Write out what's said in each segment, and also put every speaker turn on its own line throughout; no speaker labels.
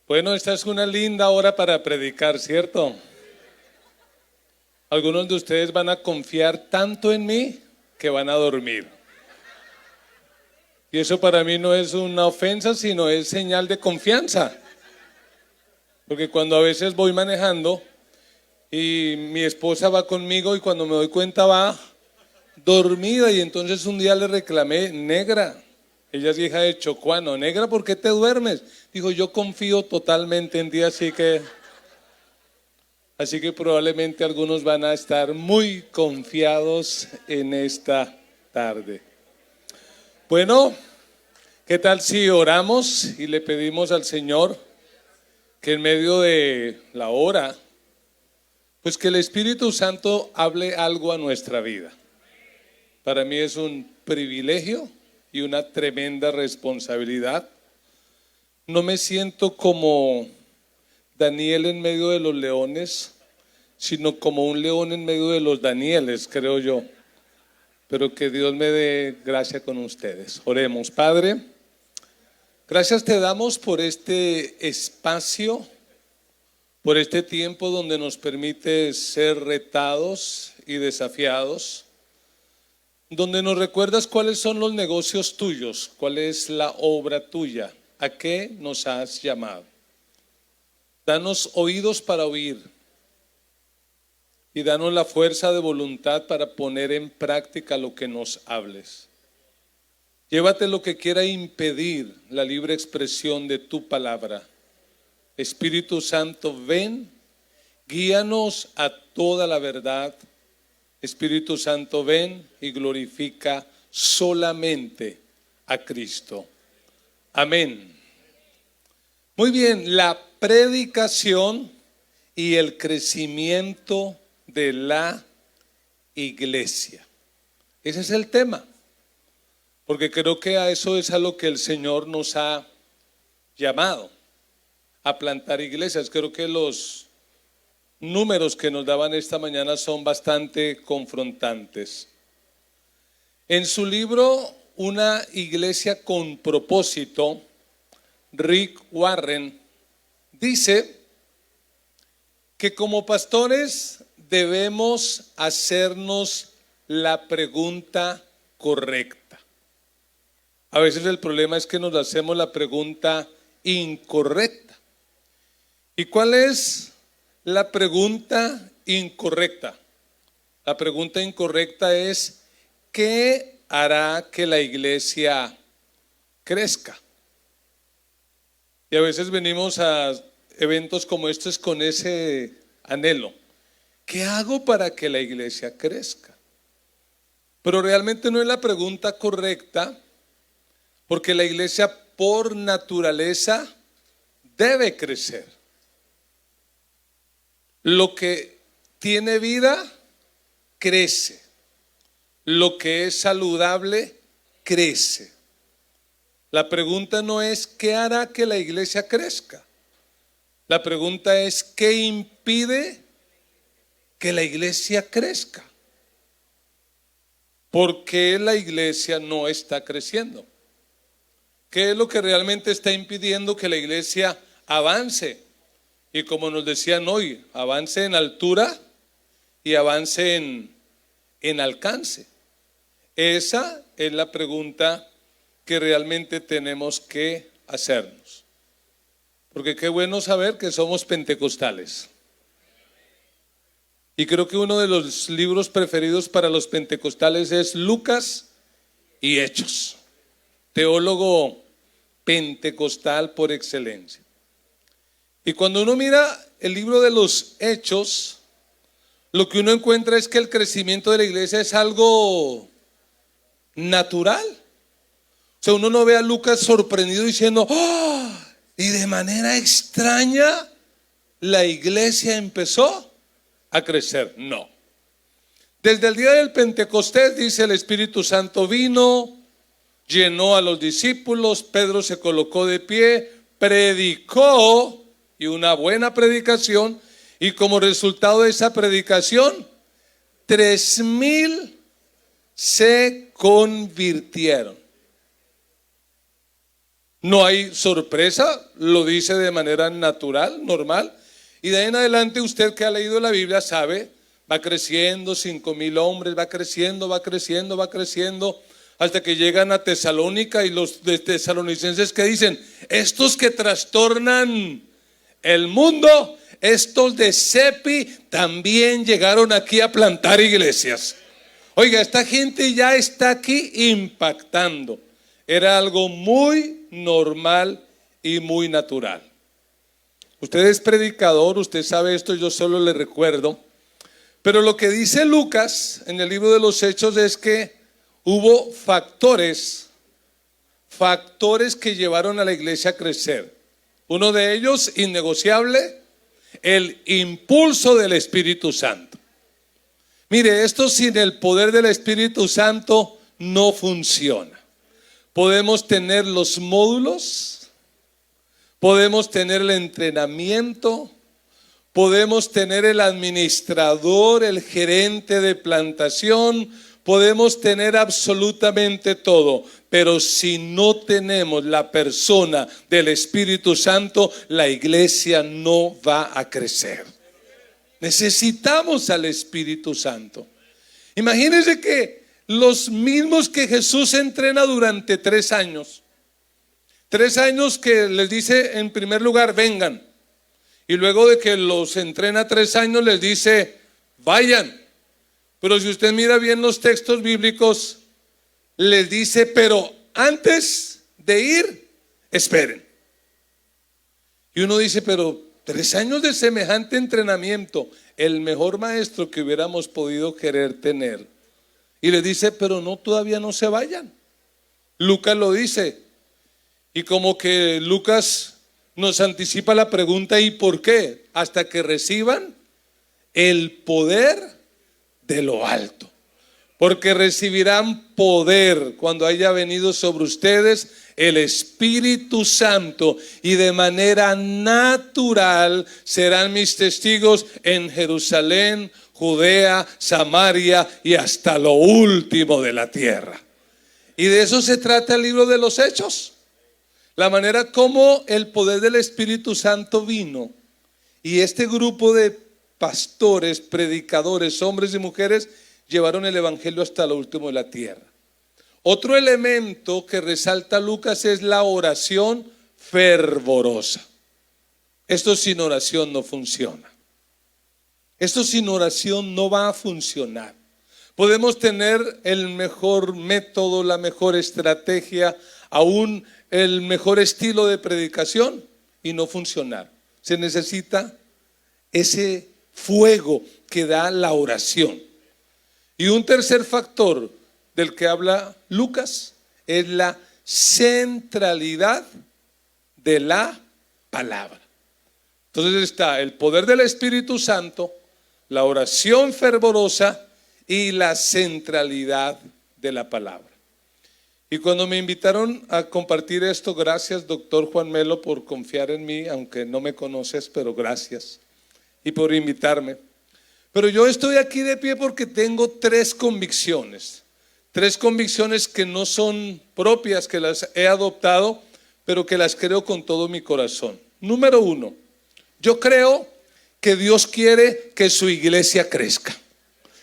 Bueno, esta es una linda hora para predicar, ¿cierto? Algunos de ustedes van a confiar tanto en mí que van a dormir. Y eso para mí no es una ofensa, sino es señal de confianza. Porque cuando a veces voy manejando y mi esposa va conmigo y cuando me doy cuenta va dormida y entonces un día le reclamé, negra, ella es hija de Chocuano, negra, ¿por qué te duermes? Dijo, yo confío totalmente en ti, así que probablemente algunos van a estar muy confiados en esta tarde. Bueno, ¿qué tal si oramos y le pedimos al Señor que en medio de la hora, pues que el Espíritu Santo hable algo a nuestra vida? Para mí es un privilegio y una tremenda responsabilidad. No me siento como Daniel en medio de los leones, sino como un león en medio de los Danieles, creo yo. Pero que Dios me dé gracia con ustedes. Oremos. Padre, gracias te damos por este espacio, por este tiempo donde nos permite ser retados y desafiados, donde nos recuerdas cuáles son los negocios tuyos, cuál es la obra tuya, a qué nos has llamado. Danos oídos para oír y danos la fuerza de voluntad para poner en práctica lo que nos hables. Llévate lo que quiera impedir la libre expresión de tu palabra. Espíritu Santo, ven, guíanos a toda la verdad. Espíritu Santo, ven y glorifica solamente a Cristo. Amén. Muy bien, la predicación y el crecimiento de la iglesia. Ese es el tema, porque creo que a eso es a lo que el Señor nos ha llamado, a plantar iglesias. Creo que los números que nos daban esta mañana son bastante confrontantes. En su libro Una iglesia con propósito, Rick Warren dice que como pastores debemos hacernos la pregunta correcta. A veces el problema es que nos hacemos la pregunta incorrecta. ¿Y cuál es la pregunta incorrecta? La pregunta incorrecta es, ¿qué hará que la iglesia crezca? Y a veces venimos a eventos como estos con ese anhelo. ¿Qué hago para que la iglesia crezca? Pero realmente no es la pregunta correcta, porque la iglesia por naturaleza debe crecer. Lo que tiene vida, crece. Lo que es saludable, crece. La pregunta no es ¿qué hará que la iglesia crezca? La pregunta es ¿qué impide que la iglesia crezca? ¿Por qué la iglesia no está creciendo? ¿Qué es lo que realmente está impidiendo que la iglesia avance? Y como nos decían hoy, avance en altura y avance en alcance. Esa es la pregunta que realmente tenemos que hacernos. Porque qué bueno saber que somos pentecostales. Y creo que uno de los libros preferidos para los pentecostales es Lucas y Hechos. Teólogo pentecostal por excelencia. Y cuando uno mira el libro de los Hechos, lo que uno encuentra es que el crecimiento de la iglesia es algo natural. O sea, uno no ve a Lucas sorprendido diciendo, ¡oh! Y de manera extraña la iglesia empezó a crecer. No. Desde el día del Pentecostés, dice, el Espíritu Santo vino, llenó a los discípulos, Pedro se colocó de pie, predicó, y una buena predicación, y como resultado de esa predicación, 3,000 se convirtieron. No hay sorpresa, lo dice de manera natural, normal. Y de ahí en adelante usted que ha leído la Biblia sabe, va creciendo, 5,000 hombres, va creciendo, va creciendo, va creciendo, hasta que llegan a Tesalónica y los de tesalonicenses que dicen, estos que trastornan el mundo, estos de CEPI también llegaron aquí a plantar iglesias. Oiga, esta gente ya está aquí impactando. Era algo muy normal y muy natural. Usted es predicador, usted sabe esto, yo solo le recuerdo. Pero lo que dice Lucas en el libro de los Hechos es que hubo factores que llevaron a la iglesia a crecer. Uno de ellos, innegociable, el impulso del Espíritu Santo. Mire, esto sin el poder del Espíritu Santo no funciona. Podemos tener los módulos, podemos tener el entrenamiento, podemos tener el administrador, el gerente de plantación, podemos tener absolutamente todo, pero si no tenemos la persona del Espíritu Santo, la iglesia no va a crecer. Necesitamos al Espíritu Santo. Imagínense que los mismos que Jesús entrena durante 3 años, 3 años que les dice en primer lugar vengan, y luego de que los entrena 3 años les dice vayan. Pero si usted mira bien los textos bíblicos, les dice pero antes de ir esperen. Y uno dice pero 3 años de semejante entrenamiento, el mejor maestro que hubiéramos podido querer tener. Y le dice, pero no, todavía no se vayan. Lucas lo dice. Y como que Lucas nos anticipa la pregunta, ¿y por qué? Hasta que reciban el poder de lo alto. Porque recibirán poder cuando haya venido sobre ustedes el Espíritu Santo, y de manera natural serán mis testigos en Jerusalén, Judea, Samaria y hasta lo último de la tierra. Y de eso se trata el libro de los Hechos. La manera como el poder del Espíritu Santo vino, y este grupo de pastores, predicadores, hombres y mujeres llevaron el evangelio hasta lo último de la tierra. Otro elemento que resalta Lucas es la oración fervorosa. Esto sin oración no funciona. Esto sin oración no va a funcionar. Podemos tener el mejor método, la mejor estrategia, aún el mejor estilo de predicación y no funcionar. Se necesita ese fuego que da la oración. Y un tercer factor del que habla Lucas es la centralidad de la palabra. Entonces está el poder del Espíritu Santo, la oración fervorosa y la centralidad de la palabra. Y cuando me invitaron a compartir esto, gracias doctor Juan Melo por confiar en mí, aunque no me conoces, pero gracias, y por invitarme. Pero yo estoy aquí de pie porque tengo 3 convicciones. 3 convicciones que no son propias, que las he adoptado, pero que las creo con todo mi corazón. Número 1, yo creo que Dios quiere que su iglesia crezca.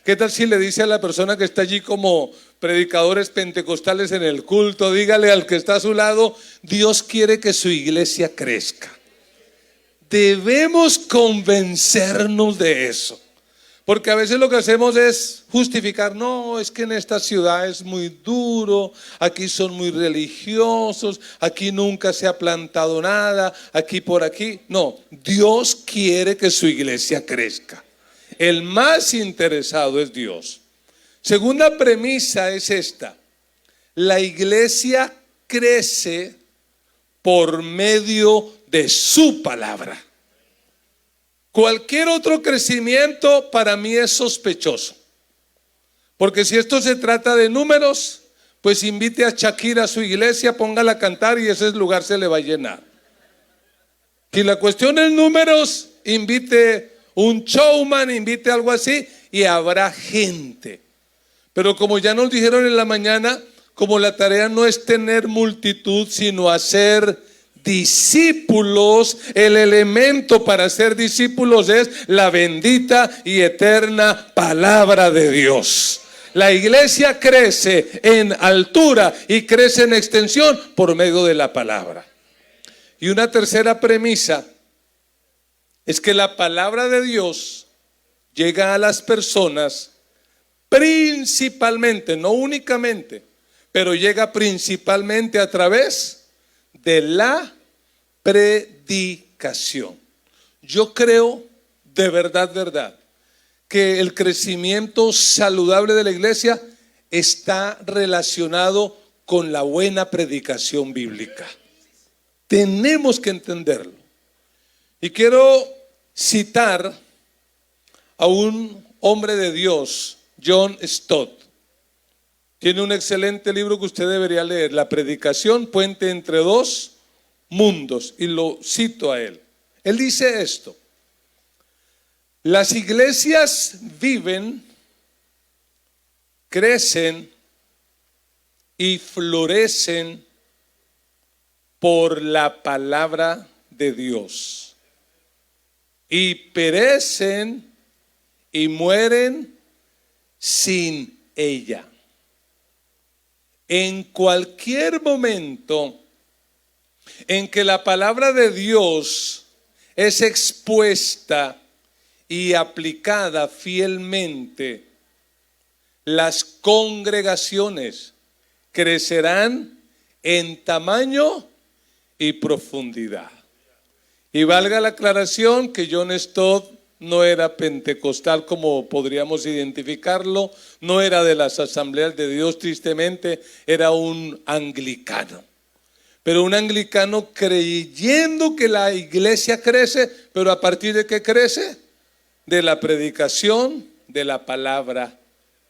¿Qué tal si le dice a la persona que está allí como predicadores pentecostales en el culto, dígale al que está a su lado, Dios quiere que su iglesia crezca? Debemos convencernos de eso. Porque a veces lo que hacemos es justificar, no, es que en esta ciudad es muy duro, aquí son muy religiosos, aquí nunca se ha plantado nada, aquí por aquí. No, Dios quiere que su iglesia crezca. El más interesado es Dios. Segunda premisa es esta: la iglesia crece por medio de su palabra. Cualquier otro crecimiento para mí es sospechoso. Porque si esto se trata de números, pues invite a Shakira a su iglesia, póngala a cantar y ese lugar se le va a llenar. Si la cuestión es números, invite un showman, invite algo así y habrá gente. Pero como ya nos dijeron en la mañana, como la tarea no es tener multitud, sino hacer discípulos. El elemento para ser discípulos es la bendita y eterna palabra de Dios. La iglesia crece en altura y crece en extensión por medio de la palabra. Y una tercera premisa es que la palabra de Dios llega a las personas principalmente, no únicamente, pero llega principalmente a través de la predicación. Yo creo de verdad, que el crecimiento saludable de la iglesia está relacionado con la buena predicación bíblica. Tenemos que entenderlo. Y quiero citar a un hombre de Dios, John Stott. Tiene un excelente libro que usted debería leer, La predicación, puente entre dos mundos, y lo cito a él. Él dice esto: las iglesias viven, crecen y florecen por la palabra de Dios, y perecen y mueren sin ella. En cualquier momento en que la palabra de Dios es expuesta y aplicada fielmente, las congregaciones crecerán en tamaño y profundidad. Y valga la aclaración que John Stott no era pentecostal como podríamos identificarlo, no era de las asambleas de Dios, tristemente, era un anglicano. Pero un anglicano creyendo que la iglesia crece, pero ¿a partir de qué crece? De la predicación de la palabra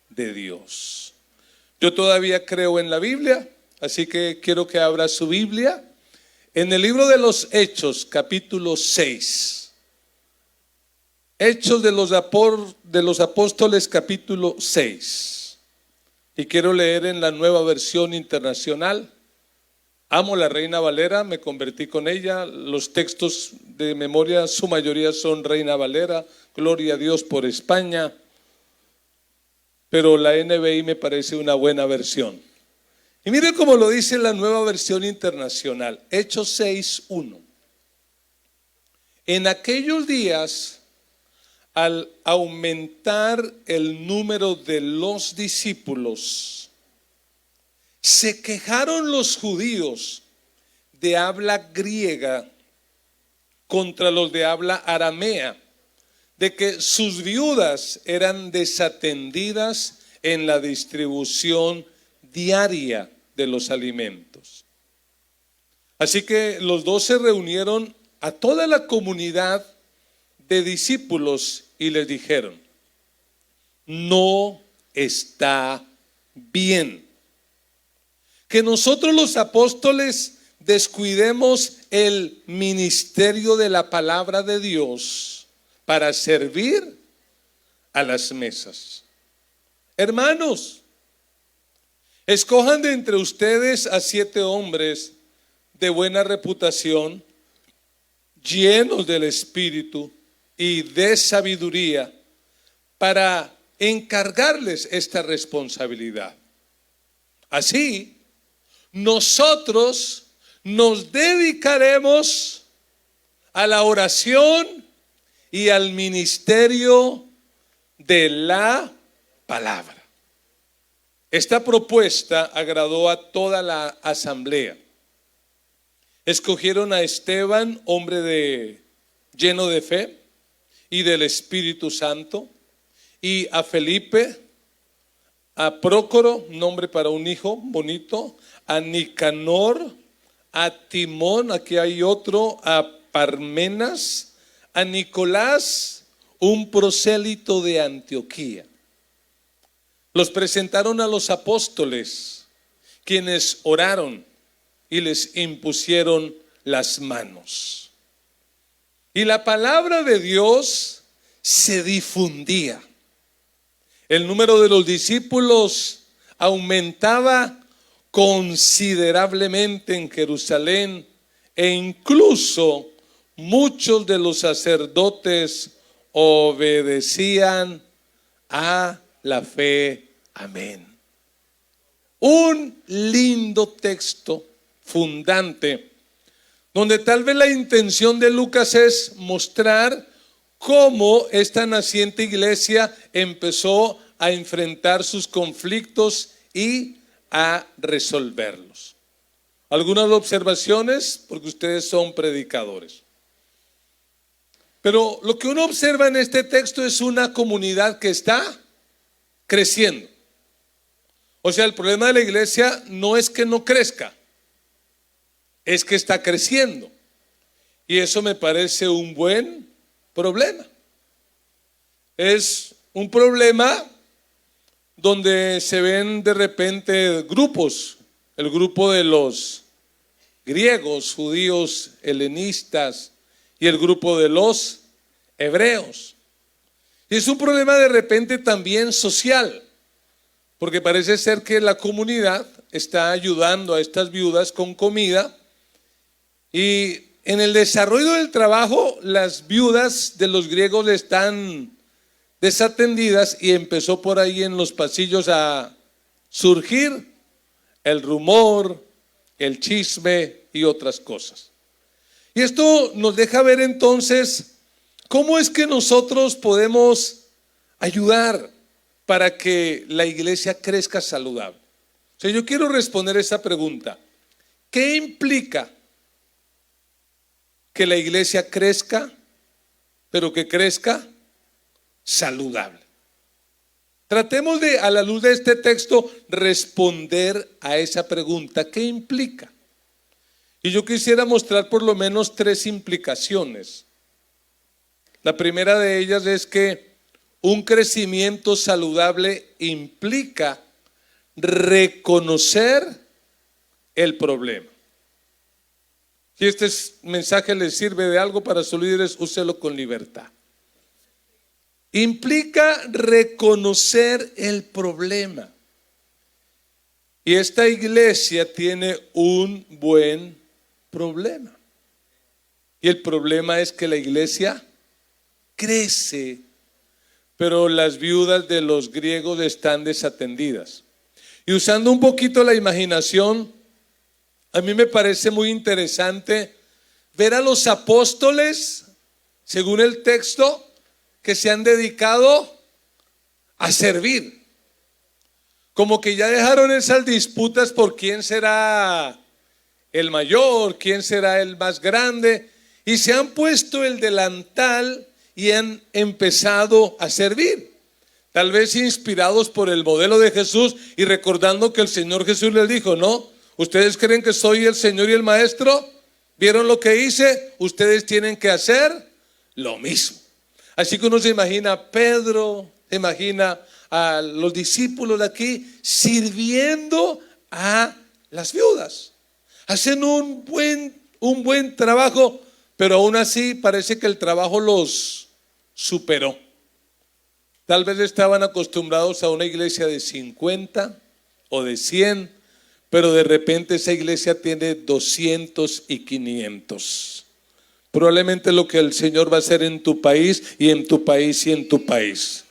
de Dios. Yo todavía creo en la Biblia, así que quiero que abra su Biblia en el libro de los Hechos, capítulo 6. Hechos de los Apóstoles, capítulo 6. Y quiero leer en la Nueva Versión Internacional. Amo la Reina Valera, me convertí con ella. Los textos de memoria, su mayoría son Reina Valera. Gloria a Dios por España. Pero la NBI me parece una buena versión. Y mire cómo lo dice la Nueva Versión Internacional. Hechos 6:1. En aquellos días, al aumentar el número de los discípulos, se quejaron los judíos de habla griega contra los de habla aramea, de que sus viudas eran desatendidas en la distribución diaria de los alimentos. Así que los 12 reunieron a toda la comunidad de discípulos y les dijeron: no está bien que nosotros los apóstoles descuidemos el ministerio de la palabra de Dios para servir a las mesas. Hermanos, escojan de entre ustedes a 7 hombres de buena reputación, llenos del Espíritu y de sabiduría, para encargarles esta responsabilidad. Así, nosotros nos dedicaremos a la oración y al ministerio de la palabra. Esta propuesta agradó a toda la asamblea. Escogieron a Esteban, hombre lleno de fe y del Espíritu Santo, y a Felipe, a Prócoro, nombre para un hijo bonito, a Nicanor, a Timón, aquí hay otro, a Parmenas, a Nicolás, un prosélito de Antioquía. Los presentaron a los apóstoles, quienes oraron y les impusieron las manos. Y la palabra de Dios se difundía. El número de los discípulos aumentaba considerablemente en Jerusalén, e incluso muchos de los sacerdotes obedecían a la fe. Amén. Un lindo texto fundante, donde tal vez la intención de Lucas es mostrar cómo esta naciente iglesia empezó a enfrentar sus conflictos y a resolverlos. Algunas observaciones, porque ustedes son predicadores. Pero lo que uno observa en este texto es una comunidad que está creciendo. O sea, el problema de la iglesia no es que no crezca, es que está creciendo. Y eso me parece un buen problema. Es un problema donde se ven de repente grupos, el grupo de los griegos, judíos, helenistas y el grupo de los hebreos. Y es un problema de repente también social, porque parece ser que la comunidad está ayudando a estas viudas con comida, y en el desarrollo del trabajo las viudas de los griegos están desatendidas, y empezó por ahí en los pasillos a surgir el rumor, el chisme y otras cosas. Y esto nos deja ver entonces cómo es que nosotros podemos ayudar para que la iglesia crezca saludable. O sea, yo quiero responder esa pregunta. ¿Qué implica que la iglesia crezca, pero que crezca saludable? Tratemos de, a la luz de este texto, responder a esa pregunta. ¿Qué implica? Y yo quisiera mostrar por lo menos 3 implicaciones. La primera de ellas es que un crecimiento saludable implica reconocer el problema. Si este mensaje les sirve de algo para sus líderes, úselo con libertad. Implica reconocer el problema. Y esta iglesia tiene un buen problema. Y el problema es que la iglesia crece, pero las viudas de los griegos están desatendidas. Y usando un poquito la imaginación, a mí me parece muy interesante ver a los apóstoles, según el texto, que se han dedicado a servir. Como que ya dejaron esas disputas por quién será el mayor, quién será el más grande, y se han puesto el delantal y han empezado a servir. Tal vez inspirados por el modelo de Jesús y recordando que el Señor Jesús les dijo: no, ustedes creen que soy el Señor y el Maestro, vieron lo que hice, ustedes tienen que hacer lo mismo. Así que uno se imagina a Pedro, se imagina a los discípulos de aquí sirviendo a las viudas. Hacen un buen trabajo, pero aún así parece que el trabajo los superó. Tal vez estaban acostumbrados a una iglesia de 50 o de 100, pero de repente esa iglesia tiene 200 y 500. Probablemente lo que el Señor va a hacer en tu país y en tu país y en tu país.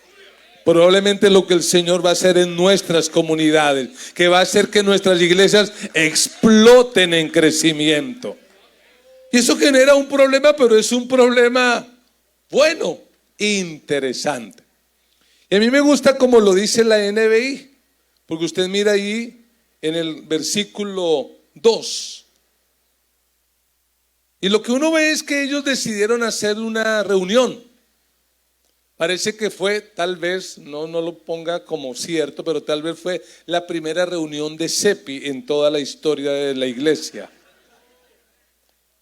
Probablemente lo que el Señor va a hacer en nuestras comunidades, que va a hacer que nuestras iglesias exploten en crecimiento. Y eso genera un problema, pero es un problema bueno, interesante. Y a mí me gusta como lo dice la NBI, porque usted mira ahí en el versículo 2. Y lo que uno ve es que ellos decidieron hacer una reunión. Parece que fue, tal vez, no lo ponga como cierto, pero tal vez fue la primera reunión de CEPI en toda la historia de la iglesia.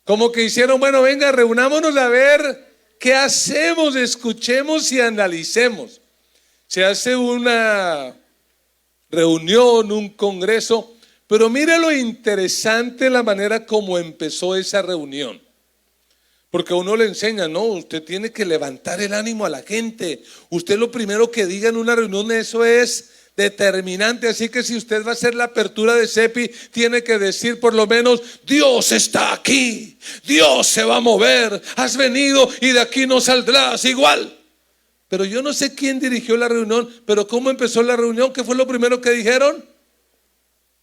Como que hicieron, bueno, venga, reunámonos a ver qué hacemos, escuchemos y analicemos. Se hace una reunión, un congreso, pero mire lo interesante la manera como empezó esa reunión. Porque a uno le enseña, no, usted tiene que levantar el ánimo a la gente. Usted lo primero que diga en una reunión, eso es determinante. Así que si usted va a hacer la apertura de CEPI, tiene que decir por lo menos: Dios está aquí, Dios se va a mover, has venido y de aquí no saldrás igual. Pero yo no sé quién dirigió la reunión, pero ¿cómo empezó la reunión? ¿Qué fue lo primero que dijeron?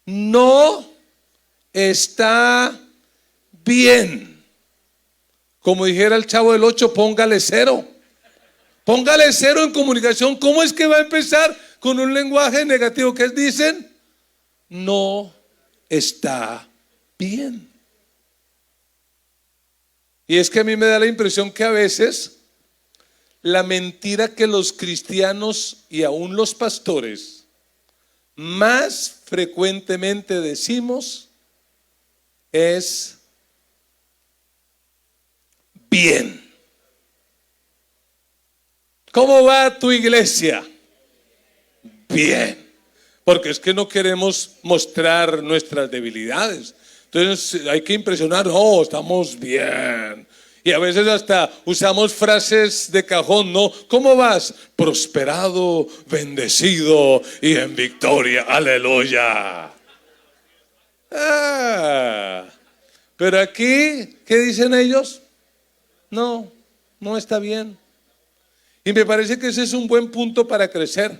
No está bien. Como dijera el Chavo del 8, póngale cero. Póngale cero en comunicación. ¿Cómo es que va a empezar con un lenguaje negativo? ¿Qué dicen? No está bien. Y es que a mí me da la impresión que a veces la mentira que los cristianos y aún los pastores más frecuentemente decimos es bien. ¿Cómo va tu iglesia? Bien. Porque es que no queremos mostrar nuestras debilidades. Entonces hay que impresionar: no, estamos bien. Y a veces hasta usamos frases de cajón, ¿no? ¿Cómo vas? Prosperado, bendecido y en victoria. Aleluya. Pero aquí, ¿qué dicen ellos? No, no está bien. Y me parece que ese es un buen punto para crecer.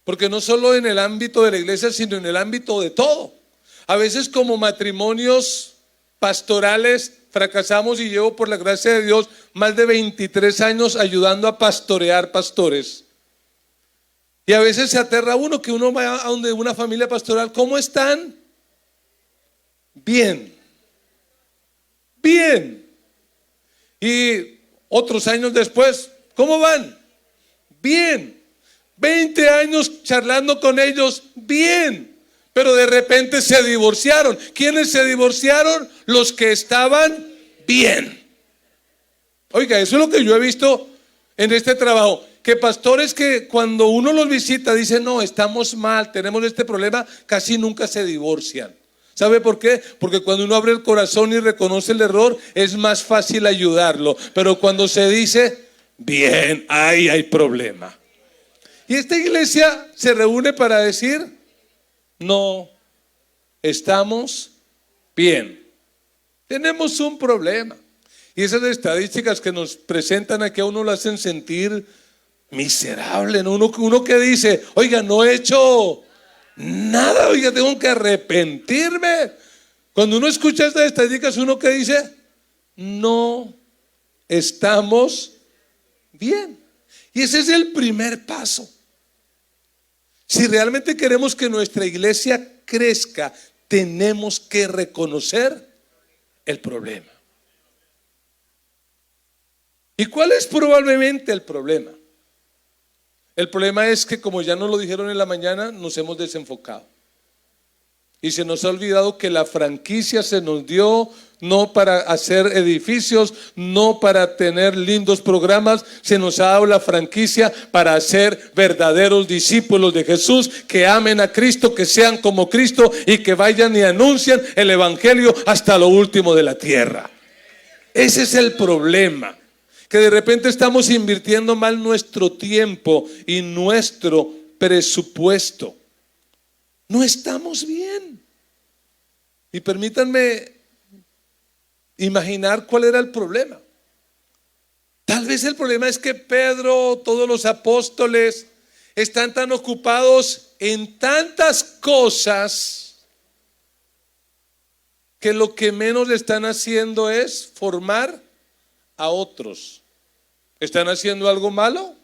Porque no solo en el ámbito de la iglesia, sino en el ámbito de todo. A veces como matrimonios pastorales fracasamos, y llevo, por la gracia de Dios, más de 23 años ayudando a pastorear pastores. Y a veces se aterra uno, que uno va a donde una familia pastoral: ¿cómo están? Bien. Bien. Y otros años después, ¿cómo van? Bien. 20 años charlando con ellos, bien. Pero de repente se divorciaron. ¿Quiénes se divorciaron? Los que estaban bien. Oiga, eso es lo que yo he visto en este trabajo. Que pastores que cuando uno los visita dicen: no, estamos mal, tenemos este problema, casi nunca se divorcian. ¿Sabe por qué? Porque cuando uno abre el corazón y reconoce el error, es más fácil ayudarlo. Pero cuando se dice: bien, ahí hay problema. Y esta iglesia se reúne para decir: no estamos bien, tenemos un problema. Y esas estadísticas que nos presentan aquí a uno lo hacen sentir miserable, ¿no? Uno que dice: oiga, no he hecho nada, oiga, tengo que arrepentirme. Cuando uno escucha estas estadísticas, uno que dice: no estamos bien. Y ese es el primer paso. Si realmente queremos que nuestra iglesia crezca, tenemos que reconocer el problema. ¿Y cuál es probablemente el problema? El problema es que, como ya nos lo dijeron en la mañana, nos hemos desenfocado. Y se nos ha olvidado que la franquicia se nos dio no para hacer edificios, no para tener lindos programas. Se nos ha dado la franquicia para ser verdaderos discípulos de Jesús, que amen a Cristo, que sean como Cristo y que vayan y anuncien el evangelio hasta lo último de la tierra. Ese es el problema, que de repente estamos invirtiendo mal nuestro tiempo y nuestro presupuesto. No estamos bien. Y permítanme imaginar cuál era el problema. Tal vez el problema es que Pedro, todos los apóstoles, están tan ocupados en tantas cosas que lo que menos están haciendo es formar a otros. ¿Están haciendo algo malo?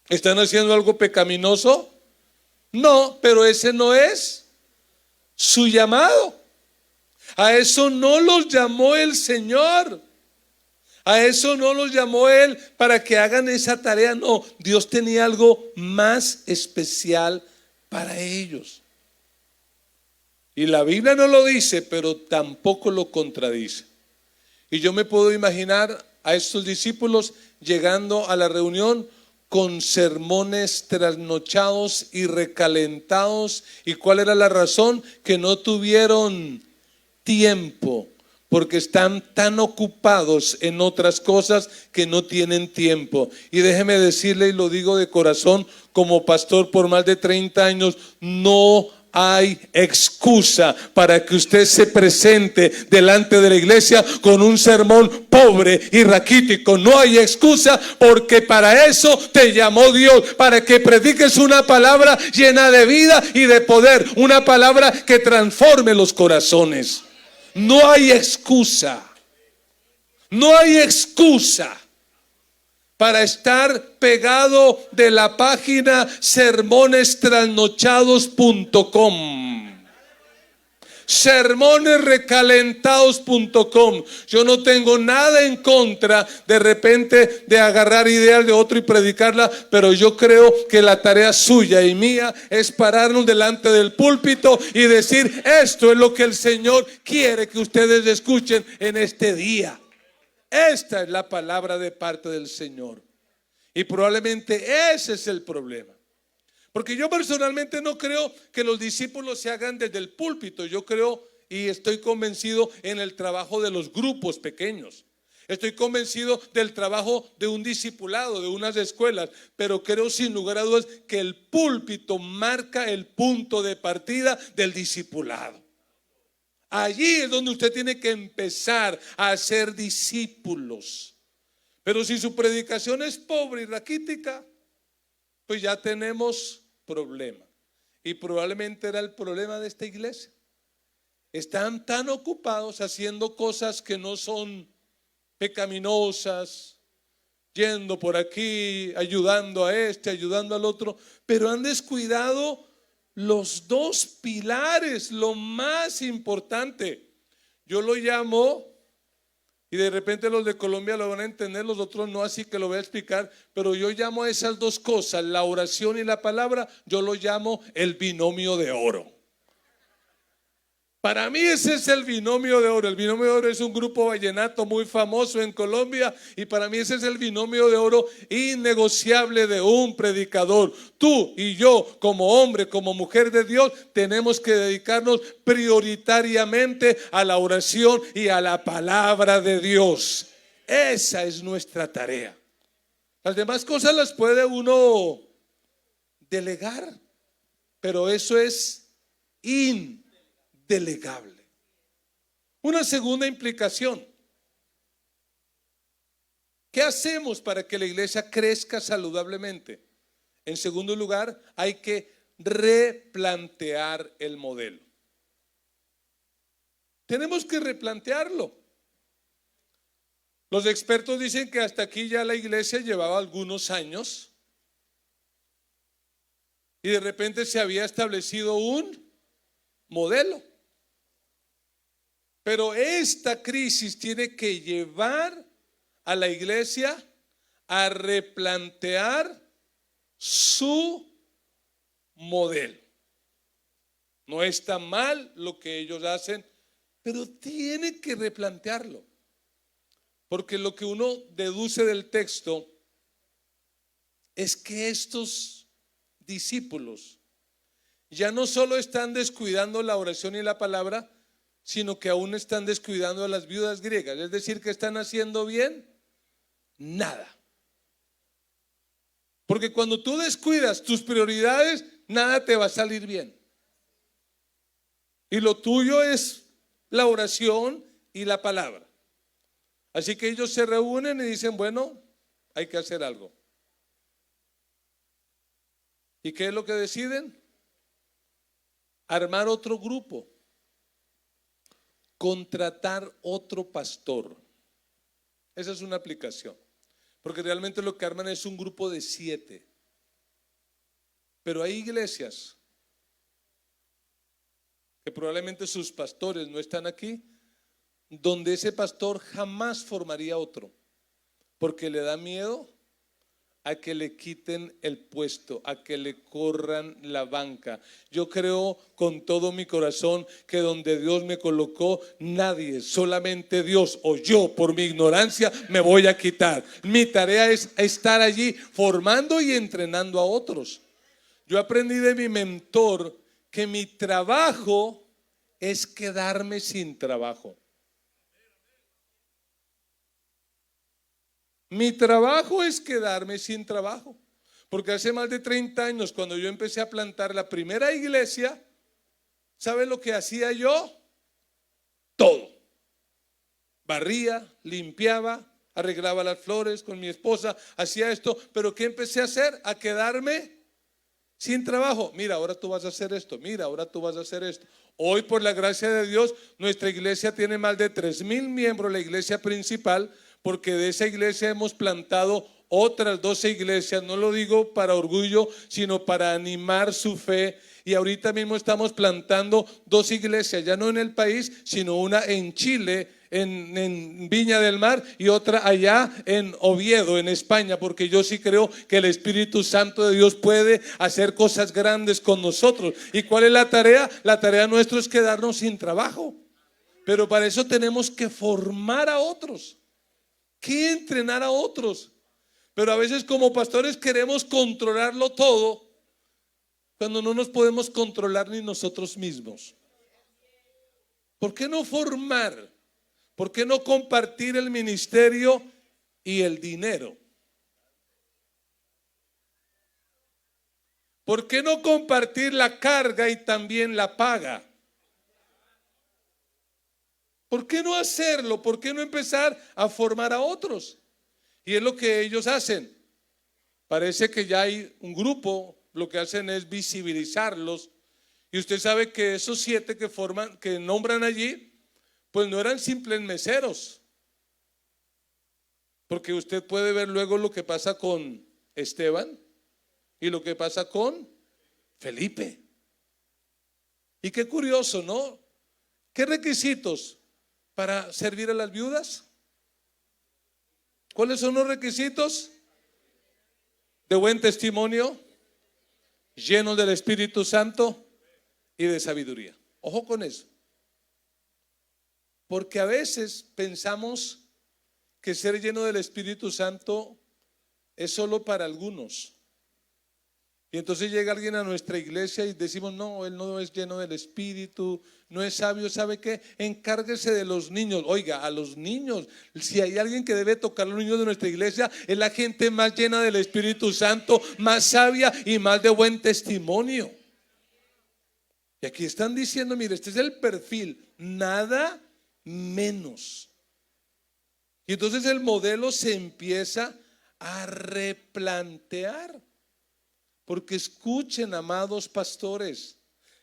¿Están haciendo algo pecaminoso? No, pero ese no es su llamado. A eso no los llamó el Señor. A eso no los llamó Él para que hagan esa tarea. No, Dios tenía algo más especial para ellos. Y la Biblia no lo dice, pero tampoco lo contradice. Y yo me puedo imaginar a estos discípulos llegando a la reunión con sermones trasnochados y recalentados. ¿Y cuál era la razón? Que no tuvieron tiempo, porque están tan ocupados en otras cosas que no tienen tiempo. Y déjeme decirle, y lo digo de corazón, como pastor por más de 30 años, no hay excusa para que usted se presente delante de la iglesia con un sermón pobre y raquítico. No hay excusa, porque para eso te llamó Dios, para que prediques una palabra llena de vida y de poder, una palabra que transforme los corazones. No hay excusa. No hay excusa para estar pegado de la página sermonestrasnochados.com, sermonesrecalentados.com. Yo no tengo nada en contra de repente de agarrar ideas de otro y predicarla, pero yo creo que la tarea suya y mía es pararnos delante del púlpito y decir: esto es lo que el Señor quiere que ustedes escuchen en este día. Esta es la palabra de parte del Señor. Y probablemente ese es el problema. Porque yo personalmente no creo que los discípulos se hagan desde el púlpito. Yo creo y estoy convencido en el trabajo de los grupos pequeños. Estoy convencido del trabajo de un discipulado, de unas escuelas. Pero creo sin lugar a dudas que el púlpito marca el punto de partida del discipulado. Allí es donde usted tiene que empezar a hacer discípulos. Pero si su predicación es pobre y raquítica, pues ya tenemos problema. Y probablemente era el problema de esta iglesia. Están tan ocupados haciendo cosas que no son pecaminosas, yendo por aquí, ayudando a este, ayudando al otro, pero han descuidado los dos pilares, lo más importante. Yo lo llamo, y de repente los de Colombia lo van a entender, los otros no, así que lo voy a explicar, pero yo llamo a esas dos cosas, la oración y la palabra, yo lo llamo el binomio de oro. Para mí ese es el binomio de oro. El binomio de oro es un grupo vallenato muy famoso en Colombia, y para mí ese es el binomio de oro innegociable de un predicador. Tú y yo, como hombre, como mujer de Dios, tenemos que dedicarnos prioritariamente a la oración y a la palabra de Dios. Esa es nuestra tarea. Las demás cosas las puede uno delegar, pero eso es indelegable. Una segunda implicación: ¿qué hacemos para que la iglesia crezca saludablemente? En segundo lugar, hay que replantear el modelo. Tenemos que replantearlo. Los expertos dicen que hasta aquí ya la iglesia llevaba algunos años y de repente se había establecido un modelo. Pero esta crisis tiene que llevar a la iglesia a replantear su modelo. No está mal lo que ellos hacen, pero tiene que replantearlo. Porque lo que uno deduce del texto es que estos discípulos ya no solo están descuidando la oración y la palabra, sino que aún están descuidando a las viudas griegas. Es decir, ¿qué están haciendo bien? Nada. Porque cuando tú descuidas tus prioridades, nada te va a salir bien. Y lo tuyo es la oración y la palabra. Así que ellos se reúnen y dicen: bueno, hay que hacer algo. ¿Y qué es lo que deciden? Armar otro grupo, contratar otro pastor. Esa es una aplicación, porque realmente lo que arman es un grupo de 7. Pero hay iglesias que probablemente sus pastores no están aquí, donde ese pastor jamás formaría otro, porque le da miedo a que le quiten el puesto, a que le corran la banca. Yo creo con todo mi corazón que donde Dios me colocó, nadie, solamente Dios o yo por mi ignorancia me voy a quitar. Mi tarea es estar allí formando y entrenando a otros. Yo aprendí de mi mentor que mi trabajo es quedarme sin trabajo. Mi trabajo es quedarme sin trabajo. Porque hace más de 30 años, cuando yo empecé a plantar la primera iglesia, ¿sabe lo que hacía yo? Todo. Barría, limpiaba, arreglaba las flores con mi esposa, hacía esto. Pero ¿qué empecé a hacer? A quedarme sin trabajo. Mira, ahora tú vas a hacer esto. Mira, ahora tú vas a hacer esto. Hoy, por la gracia de Dios, nuestra iglesia tiene más de 3,000 miembros, la iglesia principal, porque de esa iglesia hemos plantado otras 12 iglesias. No lo digo para orgullo, sino para animar su fe. Y ahorita mismo estamos plantando 2 iglesias, ya no en el país, sino una en Chile, en Viña del Mar, y otra allá en Oviedo, en España, porque yo sí creo que el Espíritu Santo de Dios puede hacer cosas grandes con nosotros. ¿Y cuál es la tarea? La tarea nuestra es quedarnos sin trabajo, pero para eso tenemos que formar a otros, que entrenar a otros. Pero a veces como pastores queremos controlarlo todo, cuando no nos podemos controlar ni nosotros mismos. ¿Por qué no formar? ¿Por qué no compartir el ministerio y el dinero? ¿Por qué no compartir la carga y también la paga? ¿Por qué no hacerlo? ¿Por qué no empezar a formar a otros? Y es lo que ellos hacen. Parece que ya hay un grupo, lo que hacen es visibilizarlos. Y usted sabe que esos 7 que forman, que nombran allí, pues no eran simples meseros. Porque usted puede ver luego lo que pasa con Esteban y lo que pasa con Felipe. Y qué curioso, ¿no? ¿Qué requisitos para servir a las viudas? ¿Cuáles son los requisitos? De buen testimonio, llenos del Espíritu Santo y de sabiduría. Ojo con eso. Porque a veces pensamos que ser lleno del Espíritu Santo es solo para algunos. Y entonces llega alguien a nuestra iglesia y decimos, no, él no es lleno del Espíritu, no es sabio. ¿Sabe qué? Encárguese de los niños. Oiga, a los niños, si hay alguien que debe tocar a los niños de nuestra iglesia, es la gente más llena del Espíritu Santo, más sabia y más de buen testimonio. Y aquí están diciendo, mire, este es el perfil, nada menos. Y entonces el modelo se empieza a replantear. Porque escuchen, amados pastores,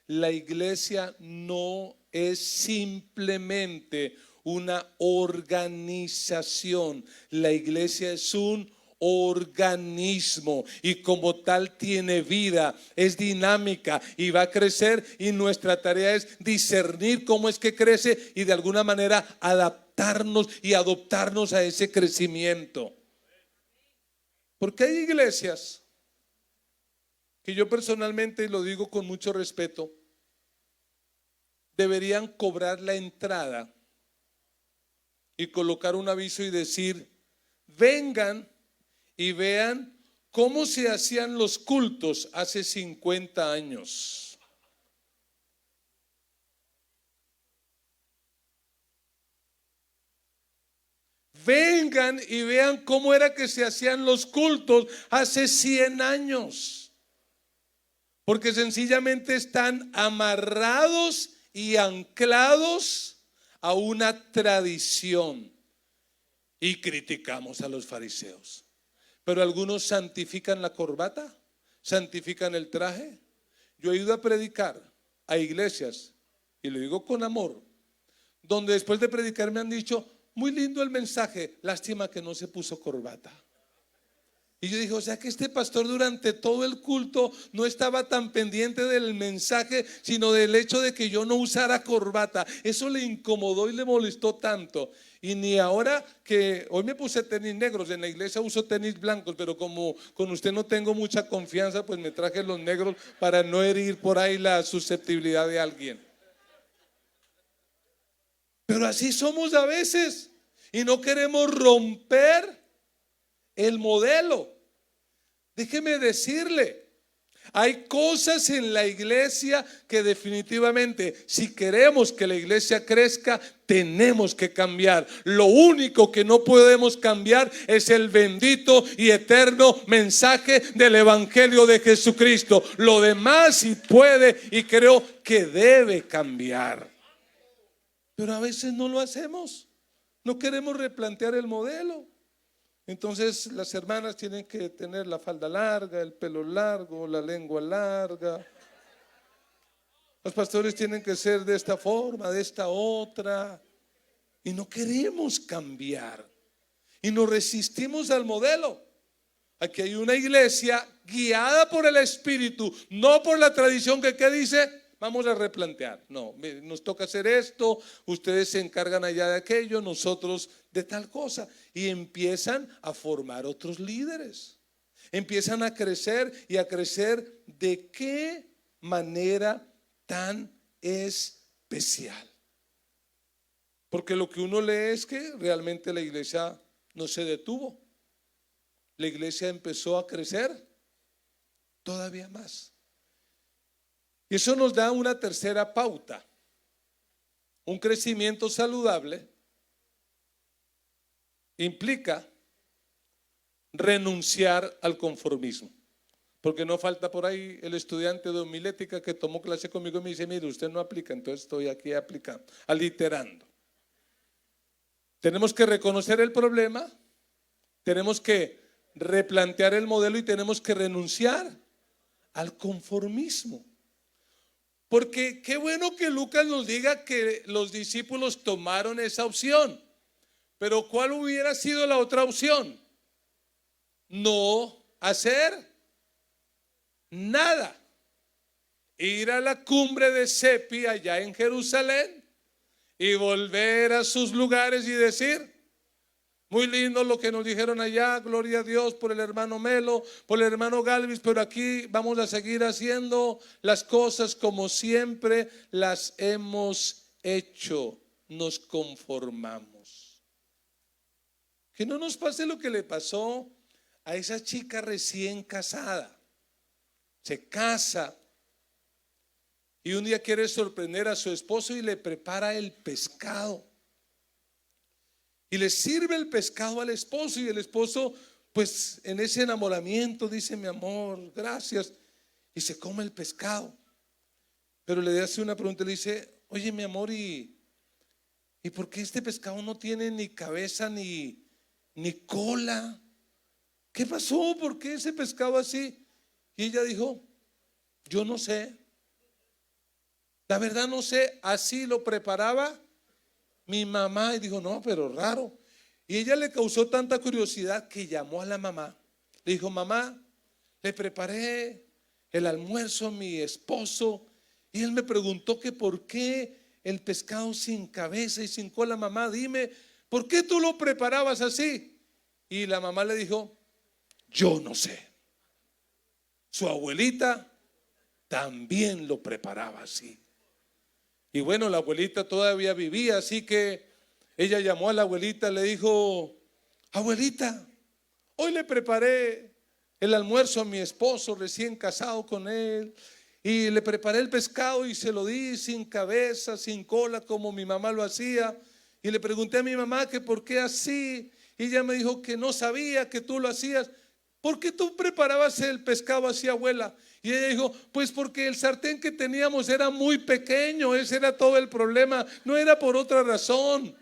la iglesia no es simplemente una organización. La iglesia es un organismo y como tal tiene vida, es dinámica y va a crecer, y nuestra tarea es discernir cómo es que crece y de alguna manera adaptarnos y adoptarnos a ese crecimiento. Porque hay iglesias que yo personalmente, y lo digo con mucho respeto, deberían cobrar la entrada y colocar un aviso y decir, vengan y vean cómo se hacían los cultos hace 50 años. Vengan y vean cómo era que se hacían los cultos hace 100 años. Porque sencillamente están amarrados y anclados a una tradición. Y criticamos a los fariseos. Pero algunos santifican la corbata, santifican el traje. Yo he ido a predicar a iglesias, y lo digo con amor, donde después de predicar me han dicho, muy lindo el mensaje, lástima que no se puso corbata. Y yo dije, o sea que este pastor durante todo el culto no estaba tan pendiente del mensaje, sino del hecho de que yo no usara corbata. Eso le incomodó y le molestó tanto. Y ni ahora que hoy me puse tenis negros, en la iglesia uso tenis blancos, pero como con usted no tengo mucha confianza, pues me traje los negros para no herir por ahí la susceptibilidad de alguien. Pero así somos a veces y no queremos romper el modelo. Déjeme decirle, Hay cosas en la iglesia que definitivamente, si queremos que la iglesia crezca, tenemos que cambiar. Lo único que no podemos cambiar es el bendito y eterno mensaje del Evangelio de Jesucristo. Lo demás sí puede y creo que debe cambiar. Pero a veces no lo hacemos. No queremos replantear el modelo. Entonces las hermanas tienen que tener la falda larga, el pelo largo, la lengua larga. Los pastores tienen que ser de esta forma, de esta otra. Y no queremos cambiar. Y nos resistimos al modelo. Aquí hay una iglesia guiada por el Espíritu, no por la tradición que dice, vamos a replantear. No, nos toca hacer esto, ustedes se encargan allá de aquello, nosotros de tal cosa. Y empiezan a formar otros líderes. Empiezan a crecer y a crecer de qué manera tan especial. Porque lo que uno lee es que realmente la iglesia no se detuvo. La iglesia empezó a crecer todavía más. Y eso nos da una tercera pauta. Un crecimiento saludable implica renunciar al conformismo. Porque no falta por ahí el estudiante de homilética que tomó clase conmigo y me dice, mire, usted no aplica, entonces estoy aquí aplicando, aliterando. Tenemos que reconocer el problema, tenemos que replantear el modelo y tenemos que renunciar al conformismo. Porque qué bueno que Lucas nos diga que los discípulos tomaron esa opción. Pero ¿cuál hubiera sido la otra opción? No hacer nada. Ir a la cumbre de Cepi allá en Jerusalén y volver a sus lugares y decir, muy lindo lo que nos dijeron allá, gloria a Dios por el hermano Melo, por el hermano Galvis, pero aquí vamos a seguir haciendo las cosas como siempre las hemos hecho. Nos conformamos. Que no nos pase lo que le pasó a esa chica recién casada. Se casa y un día quiere sorprender a su esposo y le prepara el pescado. Y le sirve el pescado al esposo y el esposo pues en ese enamoramiento dice, mi amor, gracias, y se come el pescado. Pero le hace una pregunta y le dice, oye mi amor, ¿y por qué este pescado no tiene ni cabeza ni cola? ¿Qué pasó? ¿Por qué ese pescado así? Y ella dijo, yo no sé. La verdad no sé, así lo preparaba mi mamá. Y dijo, no, pero raro. Y ella le causó tanta curiosidad que llamó a la mamá. Le dijo, mamá, le preparé el almuerzo a mi esposo y él me preguntó que por qué el pescado sin cabeza y sin cola. Mamá, dime, ¿por qué tú lo preparabas así? Y la mamá le dijo, yo no sé. Su abuelita también lo preparaba así. Y bueno, la abuelita todavía vivía, así que ella llamó a la abuelita, le dijo, abuelita, hoy le preparé el almuerzo a mi esposo recién casado con él y le preparé el pescado y se lo di sin cabeza, sin cola, como mi mamá lo hacía. Y le pregunté a mi mamá que por qué así, y ella me dijo que no sabía que tú lo hacías. ¿Por qué tú preparabas el pescado así, abuela? Y ella dijo, pues porque el sartén que teníamos era muy pequeño, ese era todo el problema, no era por otra razón.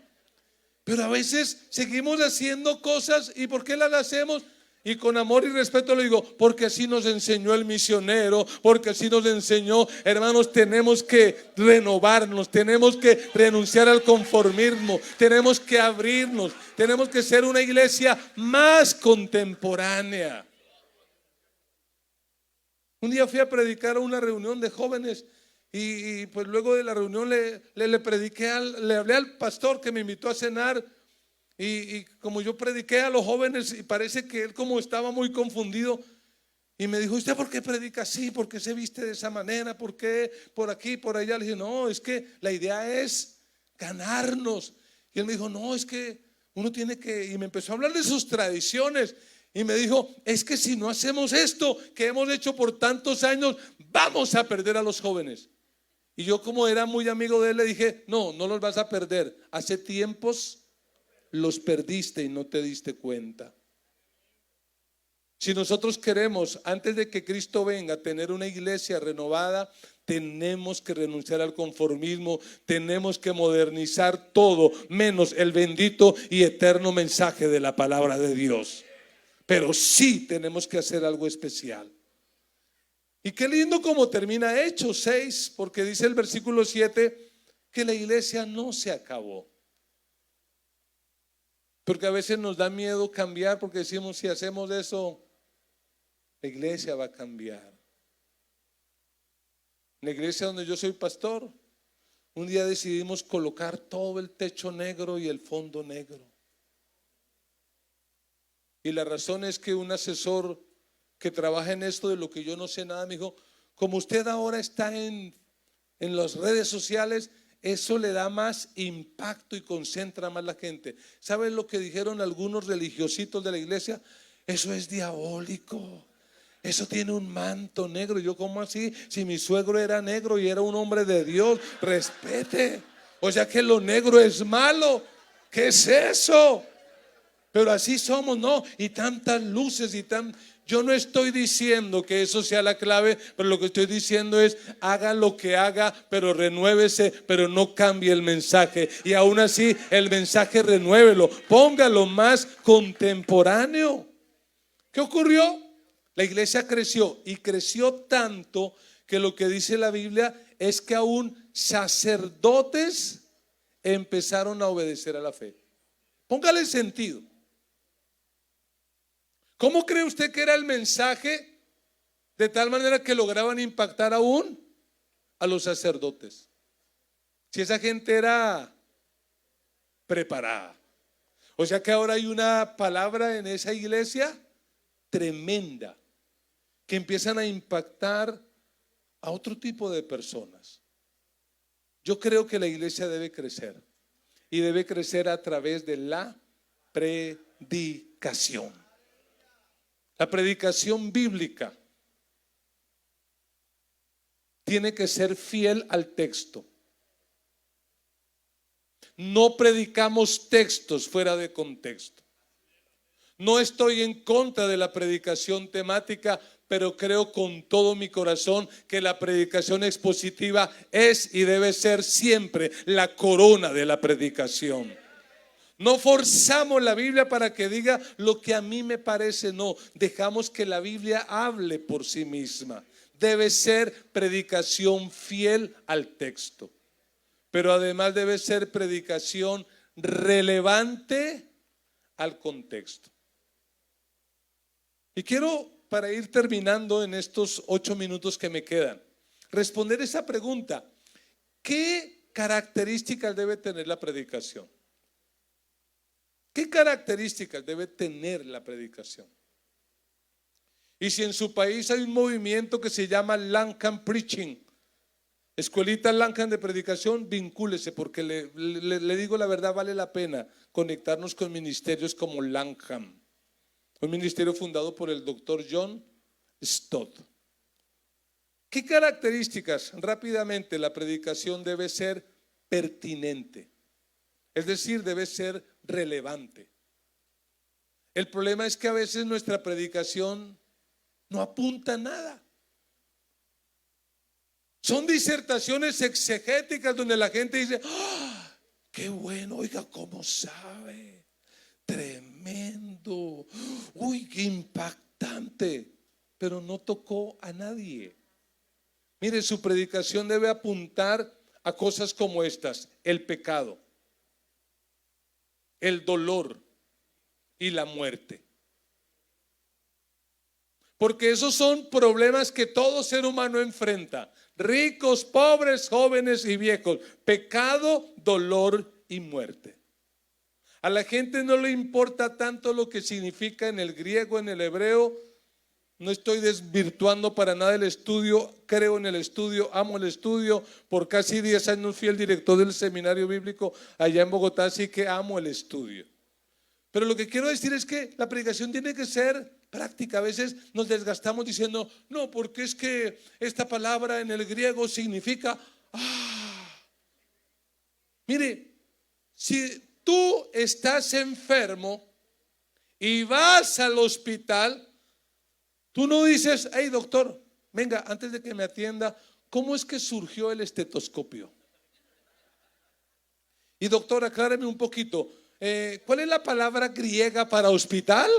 Pero a veces seguimos haciendo cosas, ¿y por qué las hacemos? Y con amor y respeto le digo, porque así nos enseñó el misionero, porque así nos enseñó. Hermanos, tenemos que renovarnos, tenemos que renunciar al conformismo, tenemos que abrirnos, tenemos que ser una iglesia más contemporánea. Un día fui a predicar a una reunión de jóvenes y pues luego de la reunión le prediqué, le hablé al pastor que me invitó a cenar. Y como yo prediqué a los jóvenes y parece que él como estaba muy confundido y me dijo, ¿usted por qué predica así? ¿Por qué se viste de esa manera? ¿Por qué por aquí, por allá? Le dije, no, es que la idea es ganarnos. Y él me dijo, no, es que uno tiene que, y me empezó a hablar de sus tradiciones. Y me dijo, es que si no hacemos esto que hemos hecho por tantos años, vamos a perder a los jóvenes. Y yo, como era muy amigo de él, le dije, no, no los vas a perder. Hace tiempos los perdiste y no te diste cuenta. Si nosotros queremos, antes de que Cristo venga, tener una iglesia renovada, tenemos que renunciar al conformismo, tenemos que modernizar todo, menos el bendito y eterno mensaje de la palabra de Dios. Pero sí tenemos que hacer algo especial. Y qué lindo como termina Hechos 6, porque dice el versículo 7 que la iglesia no se acabó. Porque a veces nos da miedo cambiar, porque decimos, si hacemos eso, la iglesia va a cambiar. En la iglesia donde yo soy pastor, un día decidimos colocar todo el techo negro y el fondo negro. Y la razón es que un asesor que trabaja en esto, de lo que yo no sé nada, me dijo, como usted ahora está en las redes sociales, eso le da más impacto y concentra más la gente. ¿Saben lo que dijeron algunos religiositos de la iglesia? Eso es diabólico. Eso tiene un manto negro. Y yo, ¿cómo así? Si mi suegro era negro y era un hombre de Dios, respete. O sea que lo negro es malo. ¿Qué es eso? Pero así somos, ¿no? Y tantas luces y tan... Yo no estoy diciendo que eso sea la clave, pero lo que estoy diciendo es, haga lo que haga, pero renuévese, pero no cambie el mensaje. Y aún así, el mensaje renuévelo, póngalo más contemporáneo. ¿Qué ocurrió? La iglesia creció y creció tanto que lo que dice la Biblia es que aún sacerdotes empezaron a obedecer a la fe. Póngale sentido. ¿Cómo cree usted que era el mensaje de tal manera que lograban impactar aún a los sacerdotes? Si esa gente era preparada. O sea que ahora hay una palabra en esa iglesia tremenda que empiezan a impactar a otro tipo de personas. Yo creo que la iglesia debe crecer y debe crecer a través de la predicación. La predicación bíblica tiene que ser fiel al texto. No predicamos textos fuera de contexto. No estoy en contra de la predicación temática, pero creo con todo mi corazón que la predicación expositiva es y debe ser siempre la corona de la predicación. No forzamos la Biblia para que diga lo que a mí me parece, no. Dejamos que la Biblia hable por sí misma. Debe ser predicación fiel al texto, pero además debe ser predicación relevante al contexto. Y quiero, para ir terminando en estos 8 minutos que me quedan, responder esa pregunta: ¿qué características debe tener la predicación? ¿Qué características debe tener la predicación? Y si en su país hay un movimiento que se llama Langham Preaching, escuelita Langham de predicación, vincúlese, porque le digo la verdad, vale la pena conectarnos con ministerios como Langham, un ministerio fundado por el doctor John Stott. ¿Qué características? Rápidamente, la predicación debe ser pertinente, es decir, debe ser relevante. El problema es que a veces nuestra predicación no apunta a nada. Son disertaciones exegéticas donde la gente dice: ¡oh, qué bueno! Oiga, ¿cómo sabe? Tremendo. Uy, qué impactante. Pero no tocó a nadie. Mire, su predicación debe apuntar a cosas como estas: el pecado, el dolor y la muerte. Porque esos son problemas que todo ser humano enfrenta: ricos, pobres, jóvenes y viejos. Pecado, dolor y muerte. A la gente no le importa tanto lo que significa en el griego, en el hebreo. No estoy desvirtuando para nada el estudio, creo en el estudio, amo el estudio. Por casi 10 años fui el director del seminario bíblico allá en Bogotá, así que amo el estudio. Pero lo que quiero decir es que la predicación tiene que ser práctica. A veces nos desgastamos diciendo, no, porque es que esta palabra en el griego significa, mire, si tú estás enfermo y vas al hospital, tú no dices, hey doctor, venga, antes de que me atienda, ¿cómo es que surgió el estetoscopio? Y doctor, acláreme un poquito, ¿cuál es la palabra griega para hospital?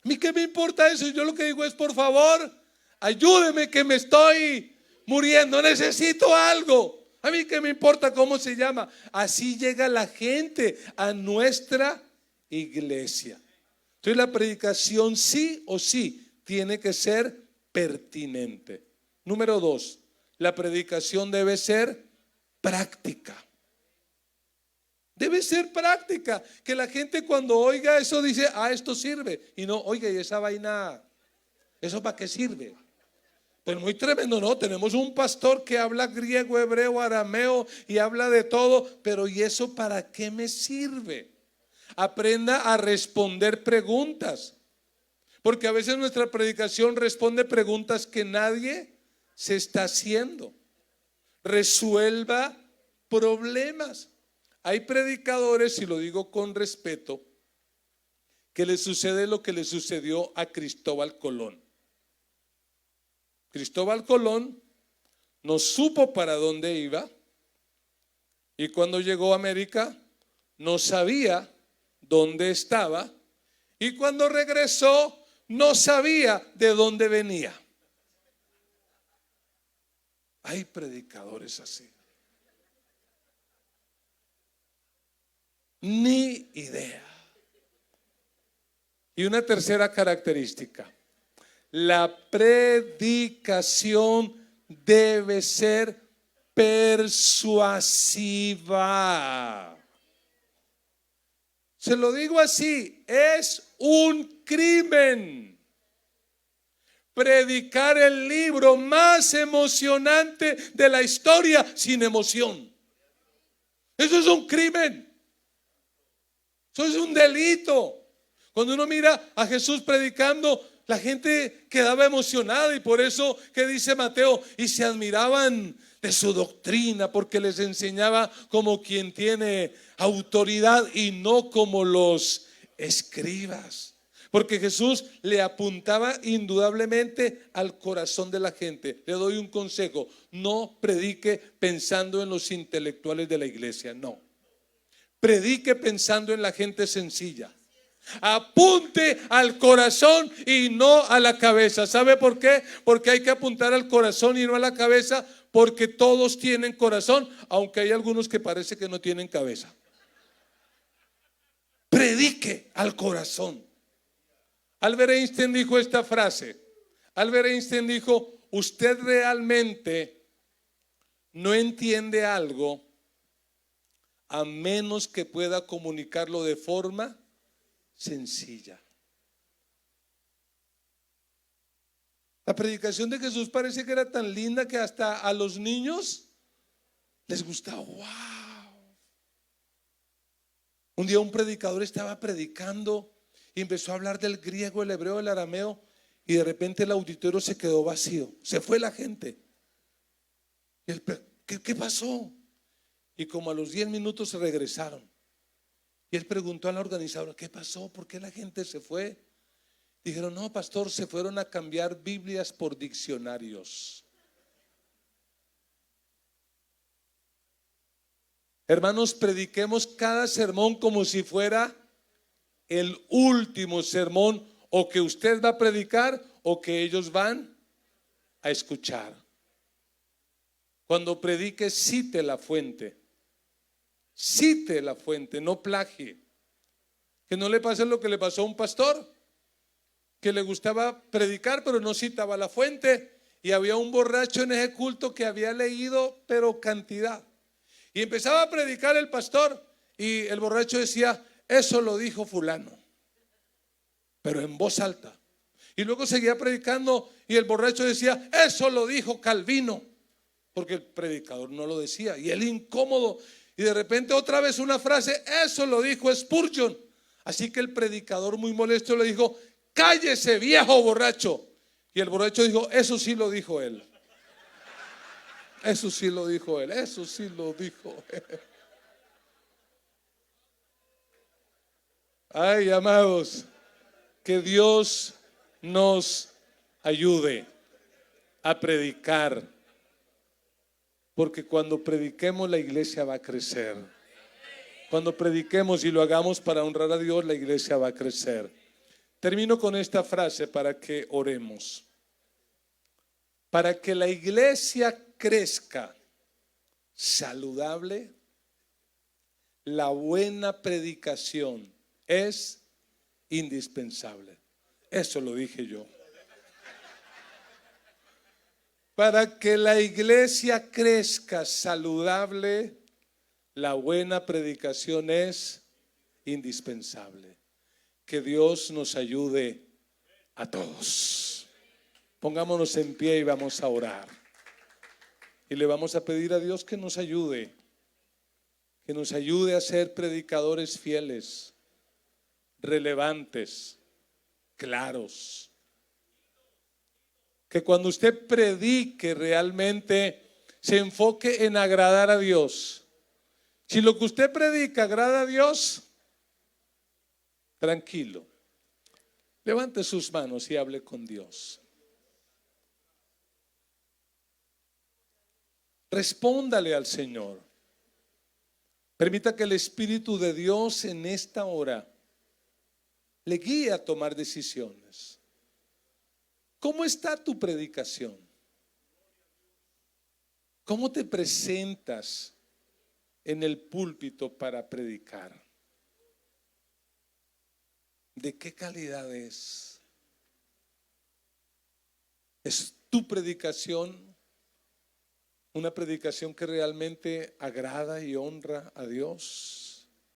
¿A mí qué me importa eso? Yo lo que digo es, por favor, ayúdeme que me estoy muriendo, necesito algo. A mí qué me importa cómo se llama. Así llega la gente a nuestra iglesia. Entonces la predicación sí o sí tiene que ser pertinente. Número 2, la predicación debe ser práctica. Debe ser práctica, que la gente cuando oiga eso dice, esto sirve. Y no, oiga, ¿y esa vaina, eso para qué sirve? Pues muy tremendo, ¿no? Tenemos un pastor que habla griego, hebreo, arameo y habla de todo, pero ¿y eso para qué me sirve? Aprenda a responder preguntas, porque a veces nuestra predicación responde preguntas que nadie se está haciendo. Resuelva problemas. Hay predicadores, y lo digo con respeto, que le sucede lo que le sucedió a Cristóbal Colón. Cristóbal Colón no supo para dónde iba y cuando llegó a América no sabía dónde estaba y cuando regresó no sabía de dónde venía. Hay predicadores así. Ni idea. Y una tercera característica: la predicación debe ser persuasiva. Se lo digo así, es un crimen predicar el libro más emocionante de la historia sin emoción. Eso es un crimen. Eso es un delito. Cuando uno mira a Jesús predicando, la gente quedaba emocionada y por eso que dice Mateo, y se admiraban de su doctrina porque les enseñaba como quien tiene autoridad y no como los escribas. Porque Jesús le apuntaba indudablemente al corazón de la gente. Le doy un consejo: no predique pensando en los intelectuales de la iglesia, no. Predique pensando en la gente sencilla. Apunte al corazón y no a la cabeza. ¿Sabe por qué? Porque hay que apuntar al corazón y no a la cabeza, porque todos tienen corazón, aunque hay algunos que parece que no tienen cabeza. Predique al corazón. Albert Einstein dijo esta frase. Albert Einstein dijo: usted realmente no entiende algo a menos que pueda comunicarlo de forma sencilla. La predicación de Jesús parece que era tan linda que hasta a los niños les gustaba. ¡Wow! Un día un predicador estaba predicando y empezó a hablar del griego, el hebreo, el arameo, y de repente el auditorio se quedó vacío. Se fue la gente. Y él, ¿qué pasó? Y como a los 10 minutos se regresaron. Y él preguntó a la organizadora: ¿qué pasó? ¿Por qué la gente se fue? Dijeron: no, pastor, se fueron a cambiar Biblias por diccionarios. Hermanos, prediquemos cada sermón como si fuera el último sermón, o que usted va a predicar o que ellos van a escuchar. Cuando predique, cite la fuente. Cite la fuente, no plagie. Que no le pase lo que le pasó a un pastor, que le gustaba predicar pero no citaba la fuente, y había un borracho en ese culto que había leído pero cantidad, y empezaba a predicar el pastor y el borracho decía: eso lo dijo fulano, pero en voz alta. Y luego seguía predicando y el borracho decía: eso lo dijo Calvino, porque el predicador no lo decía, y él incómodo. Y de repente otra vez una frase: eso lo dijo Spurgeon. Así que el predicador, muy molesto, le dijo: cállese, viejo borracho. Y el borracho dijo: eso sí lo dijo él. Eso sí lo dijo él. Eso sí lo dijo él. Ay, amados, que Dios nos ayude a predicar, porque cuando prediquemos la iglesia va a crecer. Cuando prediquemos y lo hagamos para honrar a Dios, la iglesia va a crecer. Termino con esta frase para que oremos. Para que la iglesia crezca saludable, la buena predicación es indispensable. Eso lo dije yo. Para que la iglesia crezca saludable, la buena predicación es indispensable. Que Dios nos ayude a todos. Pongámonos en pie y vamos a orar. Y le vamos a pedir a Dios que nos ayude a ser predicadores fieles, relevantes, claros. Que cuando usted predique realmente se enfoque en agradar a Dios. Si lo que usted predica agrada a Dios, tranquilo, levante sus manos y hable con Dios. Respóndale al Señor. Permita que el Espíritu de Dios en esta hora le guíe a tomar decisiones. ¿Cómo está tu predicación? ¿Cómo te presentas en el púlpito para predicar? ¿De qué calidad es? ¿Es tu predicación una predicación que realmente agrada y honra a Dios?